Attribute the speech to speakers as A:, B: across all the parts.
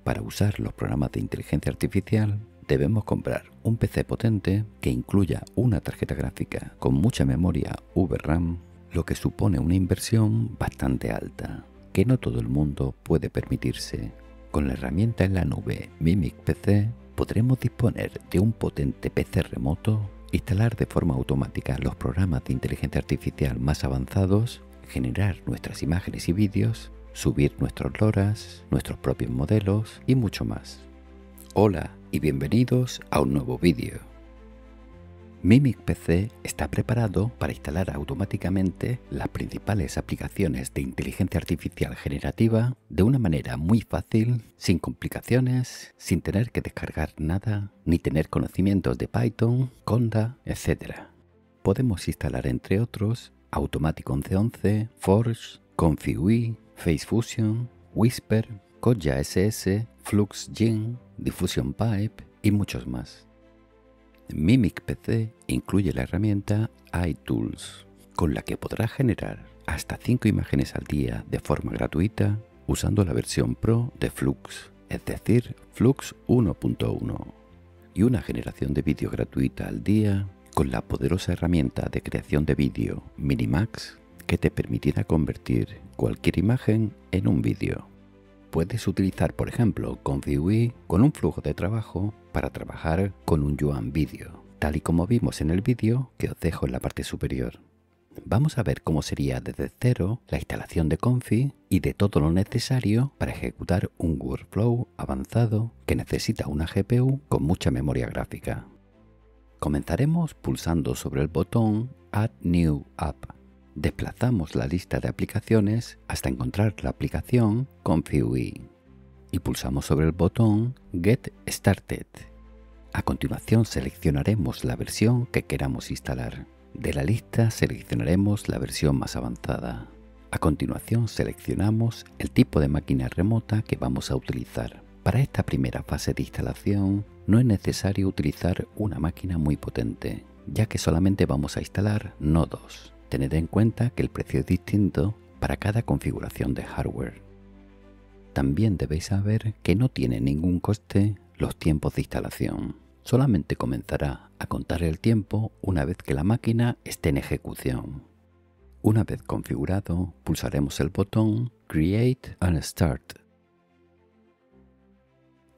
A: Para usar los programas de inteligencia artificial debemos comprar un PC potente que incluya una tarjeta gráfica con mucha memoria VRAM, lo que supone una inversión bastante alta, que no todo el mundo puede permitirse. Con la herramienta en la nube Mimic PC podremos disponer de un potente PC remoto, instalar de forma automática los programas de inteligencia artificial más avanzados, generar nuestras imágenes y vídeos, subir nuestros LoRa's, nuestros propios modelos y mucho más. Hola y bienvenidos a un nuevo vídeo. Mimic PC está preparado para instalar automáticamente las principales aplicaciones de inteligencia artificial generativa de una manera muy fácil, sin complicaciones, sin tener que descargar nada, ni tener conocimientos de Python, Conda, etc. Podemos instalar entre otros Automatic 1111, Forge, Config, Face Fusion, Whisper, Koja SS, FluxGen, Diffusion Pipe y muchos más. Mimic PC incluye la herramienta iTools, con la que podrás generar hasta 5 imágenes al día de forma gratuita usando la versión Pro de Flux, es decir, Flux 1.1, y una generación de vídeo gratuita al día con la poderosa herramienta de creación de vídeo Minimax, que te permitirá convertir cualquier imagen en un vídeo. Puedes utilizar, por ejemplo, Config con un flujo de trabajo para trabajar con un Yuan Video, tal y como vimos en el vídeo que os dejo en la parte superior. Vamos a ver cómo sería desde cero la instalación de Config y de todo lo necesario para ejecutar un workflow avanzado que necesita una GPU con mucha memoria gráfica. Comenzaremos pulsando sobre el botón Add New App. Desplazamos la lista de aplicaciones hasta encontrar la aplicación Config y pulsamos sobre el botón Get Started. A continuación seleccionaremos la versión que queramos instalar. De la lista seleccionaremos la versión más avanzada. A continuación seleccionamos el tipo de máquina remota que vamos a utilizar. Para esta primera fase de instalación no es necesario utilizar una máquina muy potente, ya que solamente vamos a instalar nodos. Tened en cuenta que el precio es distinto para cada configuración de hardware. También debéis saber que no tiene ningún coste los tiempos de instalación. Solamente comenzará a contar el tiempo una vez que la máquina esté en ejecución. Una vez configurado, pulsaremos el botón Create and Start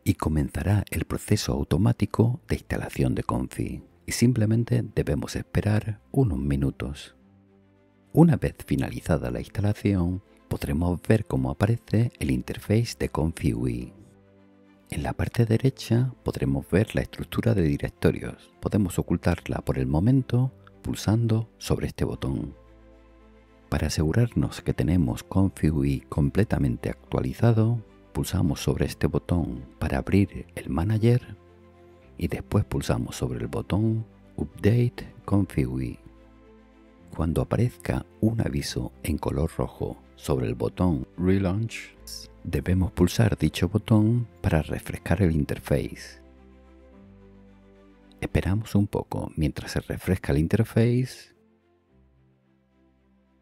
A: y comenzará el proceso automático de instalación de Config, y simplemente debemos esperar unos minutos. Una vez finalizada la instalación, podremos ver cómo aparece el interface de Config. En la parte derecha podremos ver la estructura de directorios. Podemos ocultarla por el momento pulsando sobre este botón. Para asegurarnos que tenemos Config completamente actualizado, pulsamos sobre este botón para abrir el Manager y después pulsamos sobre el botón Update Config. Cuando aparezca un aviso en color rojo sobre el botón Relaunch, debemos pulsar dicho botón para refrescar el interface. Esperamos un poco mientras se refresca el interface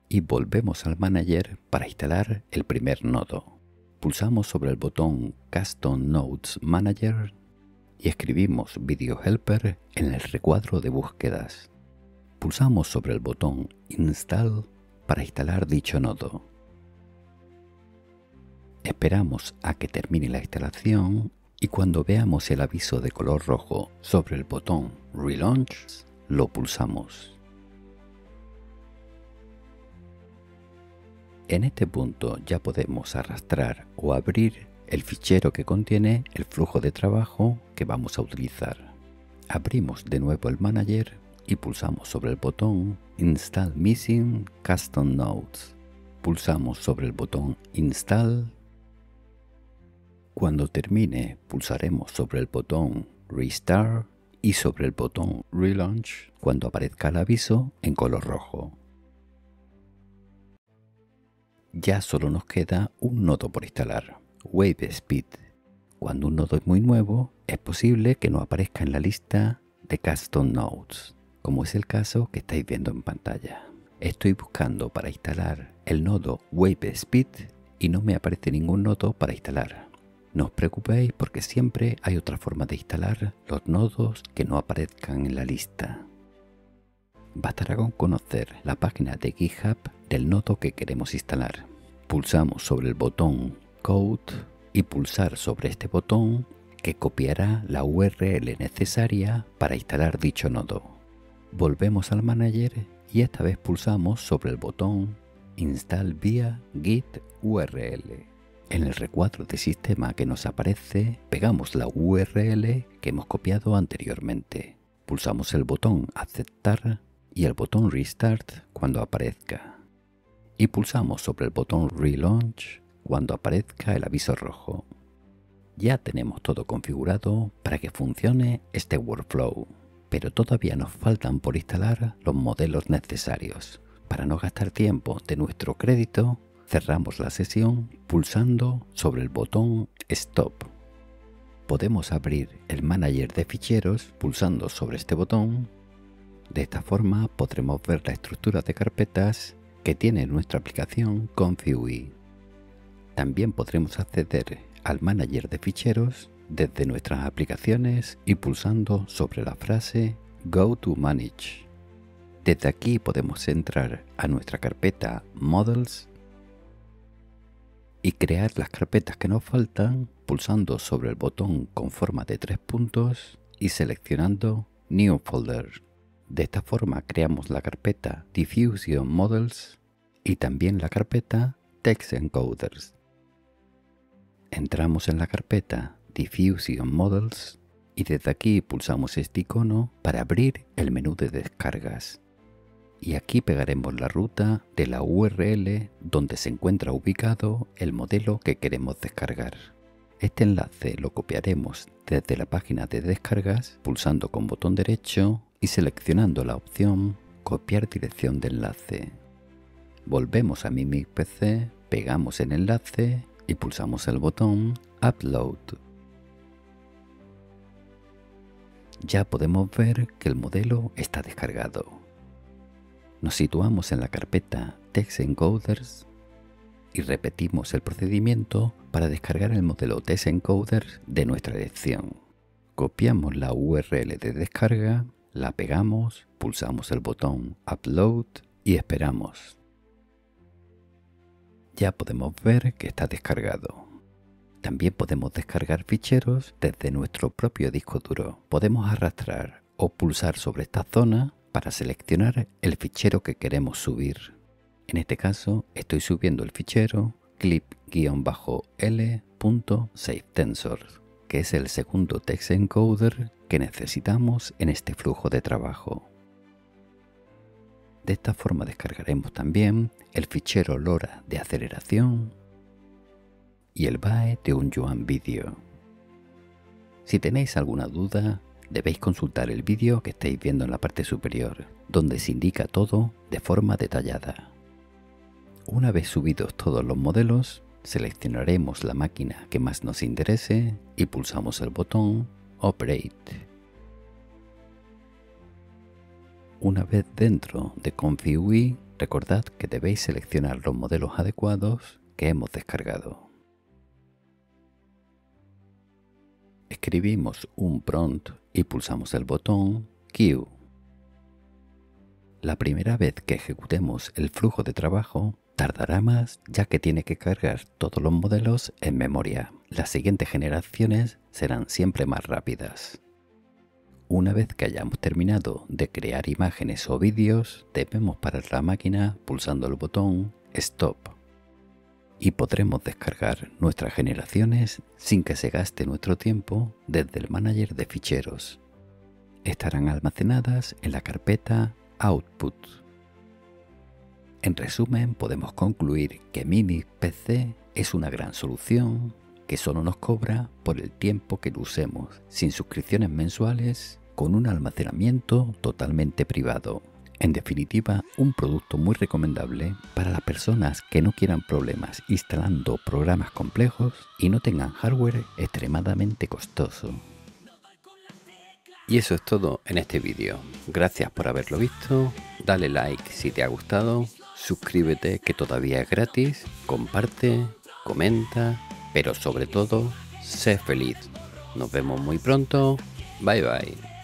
A: y volvemos al Manager para instalar el primer nodo. Pulsamos sobre el botón Custom Nodes Manager y escribimos Video Helper en el recuadro de búsquedas. Pulsamos sobre el botón Install para instalar dicho nodo. Esperamos a que termine la instalación y cuando veamos el aviso de color rojo sobre el botón Relaunch, lo pulsamos. En este punto ya podemos arrastrar o abrir el fichero que contiene el flujo de trabajo que vamos a utilizar. Abrimos de nuevo el Manager y pulsamos sobre el botón Install Missing Custom Nodes. Pulsamos sobre el botón Install. Cuando termine, pulsaremos sobre el botón Restart y sobre el botón Relaunch cuando aparezca el aviso en color rojo. Ya solo nos queda un nodo por instalar, WaveSpeed. Cuando un nodo es muy nuevo, es posible que no aparezca en la lista de Custom Nodes, como es el caso que estáis viendo en pantalla. Estoy buscando para instalar el nodo WaveSpeed y no me aparece ningún nodo para instalar. No os preocupéis porque siempre hay otra forma de instalar los nodos que no aparezcan en la lista. Bastará con conocer la página de GitHub del nodo que queremos instalar. Pulsamos sobre el botón Code y pulsar sobre este botón que copiará la URL necesaria para instalar dicho nodo. Volvemos al manager y esta vez pulsamos sobre el botón Install vía Git URL. En el recuadro de sistema que nos aparece, pegamos la URL que hemos copiado anteriormente. Pulsamos el botón Aceptar y el botón Restart cuando aparezca. Y pulsamos sobre el botón Relaunch cuando aparezca el aviso rojo. Ya tenemos todo configurado para que funcione este workflow, pero todavía nos faltan por instalar los modelos necesarios. Para no gastar tiempo de nuestro crédito, cerramos la sesión pulsando sobre el botón Stop. Podemos abrir el manager de ficheros pulsando sobre este botón. De esta forma podremos ver la estructura de carpetas que tiene nuestra aplicación ComfyUI. También podremos acceder al manager de ficheros desde nuestras aplicaciones y pulsando sobre la frase Go to Manage. Desde aquí podemos entrar a nuestra carpeta Models y crear las carpetas que nos faltan pulsando sobre el botón con forma de 3 puntos y seleccionando New Folder. De esta forma creamos la carpeta Diffusion Models y también la carpeta Text Encoders. Entramos en la carpeta Diffusion Models y desde aquí pulsamos este icono para abrir el menú de descargas. Y aquí pegaremos la ruta de la URL donde se encuentra ubicado el modelo que queremos descargar. Este enlace lo copiaremos desde la página de descargas pulsando con botón derecho y seleccionando la opción Copiar dirección de enlace. Volvemos a Mimic PC, pegamos el enlace y pulsamos el botón Upload. Ya podemos ver que el modelo está descargado. Nos situamos en la carpeta Text Encoders y repetimos el procedimiento para descargar el modelo Text Encoders de nuestra elección. Copiamos la URL de descarga, la pegamos, pulsamos el botón Upload y esperamos. Ya podemos ver que está descargado. También podemos descargar ficheros desde nuestro propio disco duro. Podemos arrastrar o pulsar sobre esta zona para seleccionar el fichero que queremos subir. En este caso estoy subiendo el fichero clip-l.savetensor, que es el segundo text encoder que necesitamos en este flujo de trabajo. De esta forma descargaremos también el fichero LoRa de aceleración y el BAE de un Yuan Video. Si tenéis alguna duda, debéis consultar el vídeo que estáis viendo en la parte superior, donde se indica todo de forma detallada. Una vez subidos todos los modelos, seleccionaremos la máquina que más nos interese y pulsamos el botón Operate. Una vez dentro de ComfyUI, recordad que debéis seleccionar los modelos adecuados que hemos descargado. Escribimos un prompt y pulsamos el botón Queue. La primera vez que ejecutemos el flujo de trabajo tardará más, ya que tiene que cargar todos los modelos en memoria. Las siguientes generaciones serán siempre más rápidas. Una vez que hayamos terminado de crear imágenes o vídeos, debemos parar la máquina pulsando el botón Stop. Y podremos descargar nuestras generaciones sin que se gaste nuestro tiempo desde el manager de ficheros. Estarán almacenadas en la carpeta Output. En resumen, podemos concluir que Mimic PC es una gran solución que solo nos cobra por el tiempo que lo usemos, sin suscripciones mensuales, con un almacenamiento totalmente privado. En definitiva, un producto muy recomendable para las personas que no quieran problemas instalando programas complejos y no tengan hardware extremadamente costoso. Y eso es todo en este vídeo. Gracias por haberlo visto, dale like si te ha gustado, suscríbete que todavía es gratis, comparte, comenta, pero sobre todo, sé feliz. Nos vemos muy pronto. Bye bye.